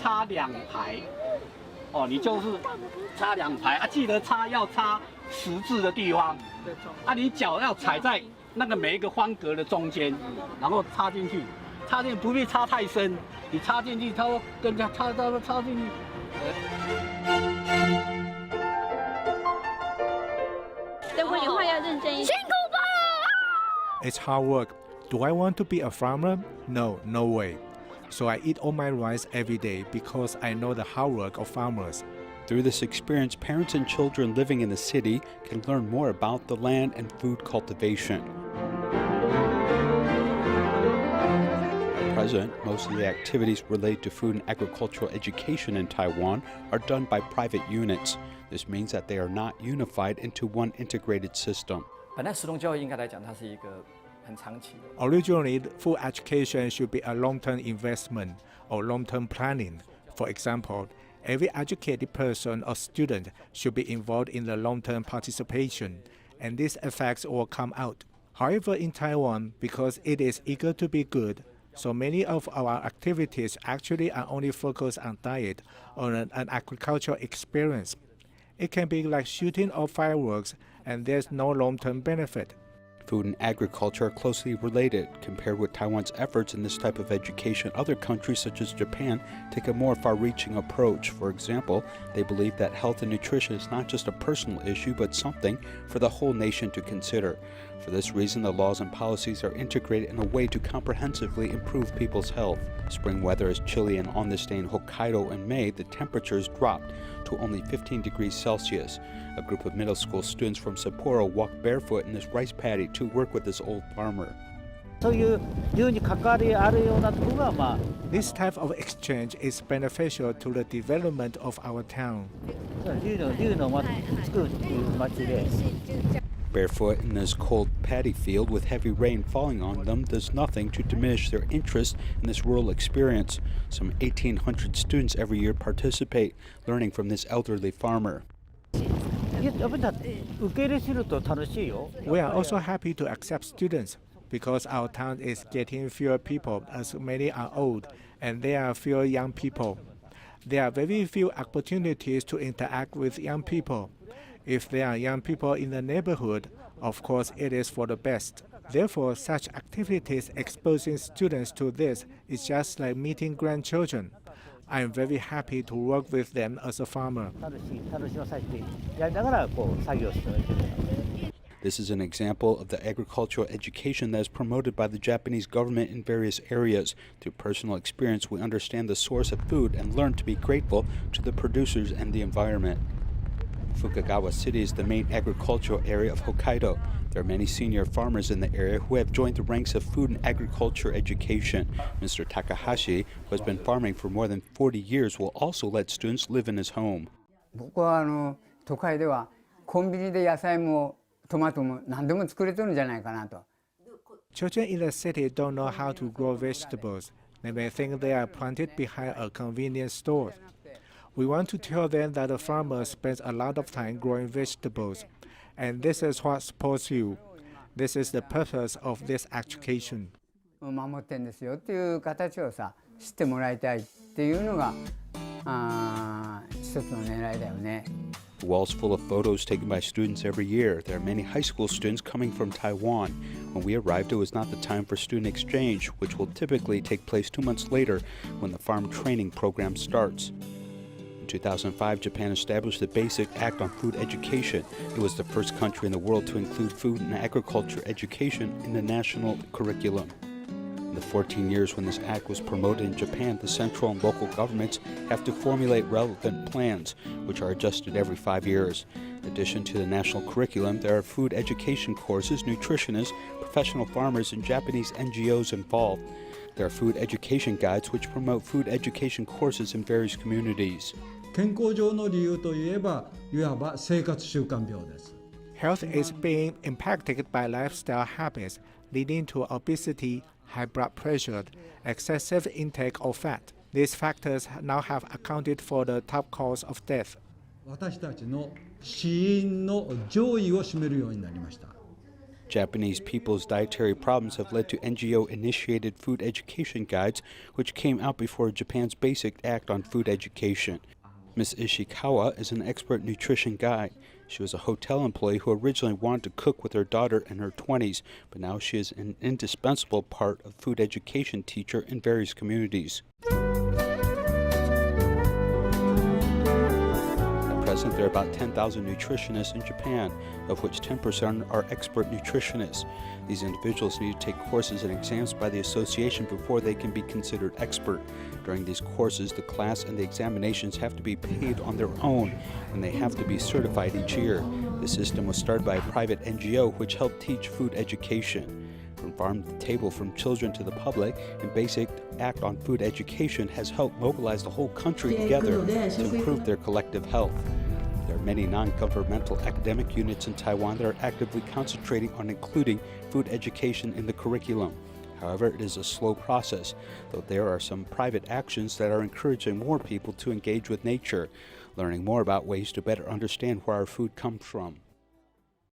插2排，哦，你就是插2排啊，记得要插10字的地方，啊，你脚要踩在那个每一个方格的中间，然后插进去，不必插太深，你插进去，它跟着插进去。等会的话要认真一点。辛苦吧！ It's hard work. Do I want to be a farmer? No, no way. So I eat all my rice every day because I know the hard work of farmers. Through this experience, parents and children living in the city can learn more about the land and food cultivation. At present, most of the activities related to food and agricultural education in Taiwan are done by private units. This means that they are not unified into one integrated system. 本来食农教育应该来讲，它是一个很长期的。 Originally, food education should be a long-term investment or long-term planning. For example, every educated person or student should be involved in the long-term participation, and these effects will come out. However, in Taiwan, because it is eager to be good, so many of our activities actually are only focused on diet or an agricultural experience. It can be like shooting off fireworks, and there's no long-term benefit. Food and agriculture are closely related. Compared with Taiwan's efforts in this type of education, other countries such as Japan take a more far-reaching approach. For example, they believe that health and nutrition is not just a personal issue, but something for the whole nation to consider. For this reason, the laws and policies are integrated in a way to comprehensively improve people's health. Spring weather is chilly, and on this day in Hokkaido in May, the temperatures dropped to only 15 degrees Celsius. A group of middle school students from Sapporo walked barefoot in this rice paddy to work with this old farmer. This type of exchange is beneficial to the development of our town. Barefoot in this cold paddy field with heavy rain falling on them does nothing to diminish their interest in this rural experience. Some 1,800 students every year participate, learning from this elderly farmer. We are also happy to accept students because our town is getting fewer people as many are old and there are fewer young people. There are very few opportunities to interact with young people. If there are young people in the neighborhood, of course it is for the best. Therefore, such activities exposing students to this is just like meeting grandchildren. I am very happy to work with them as a farmer. This is an example of the agricultural education that is promoted by the Japanese government in various areas. Through personal experience, we understand the source of food and learn to be grateful to the producers and the environment. Fukagawa City is the main agricultural area of Hokkaido. There are many senior farmers in the area who have joined the ranks of food and agriculture education. Mr. Takahashi, who has been farming for more than 40 years, will also let students live in his home. Children in the city don't know how to grow vegetables. They may think they are planted behind a convenience store. We want to tell them that a farmer spends a lot of time growing vegetables, and this is what supports you. This is the purpose of this education. The wall's full of photos taken by students every year. There are many high school students coming from Taiwan. When we arrived, it was not the time for student exchange, which will typically take place 2 months later when the farm training program starts. In 2005, Japan established the Basic Act on Food Education. It was the first country in the world to include food and agriculture education in the national curriculum. In the 14 years when this act was promoted in Japan, the central and local governments have to formulate relevant plans, which are adjusted every 5 years. In addition to the national curriculum, there are food education courses, nutritionists, professional farmers, and Japanese NGOs involved. There are food education guides which promote food education courses in various communities. Health is being impacted by lifestyle habits leading to obesity, high blood pressure, excessive intake of fat. These factors now have accounted for the top cause of death. Japanese people's dietary problems have led to NGO-initiated food education guides, which came out before Japan's Basic Act on Food Education. Ms. Ishikawa is an expert nutrition guide. She was a hotel employee who originally wanted to cook with her daughter in her 20s, but now she is an indispensable part of food education teacher in various communities. At present, there are about 10,000 nutritionists in Japan, of which 10% are expert nutritionists. These individuals need to take courses and exams by the association before they can be considered expert. During these courses, the class and the examinations have to be paid on their own, and they have to be certified each year. The system was started by a private NGO which helped teach food education. From farm to table, from children to the public, and Basic Act on Food Education has helped mobilize the whole country together to improve their collective health. There are many non-governmental academic units in Taiwan that are actively concentrating on including food education in the curriculum. However, it is a slow process, though there are some private actions that are encouraging more people to engage with nature, learning more about ways to better understand where our food comes from.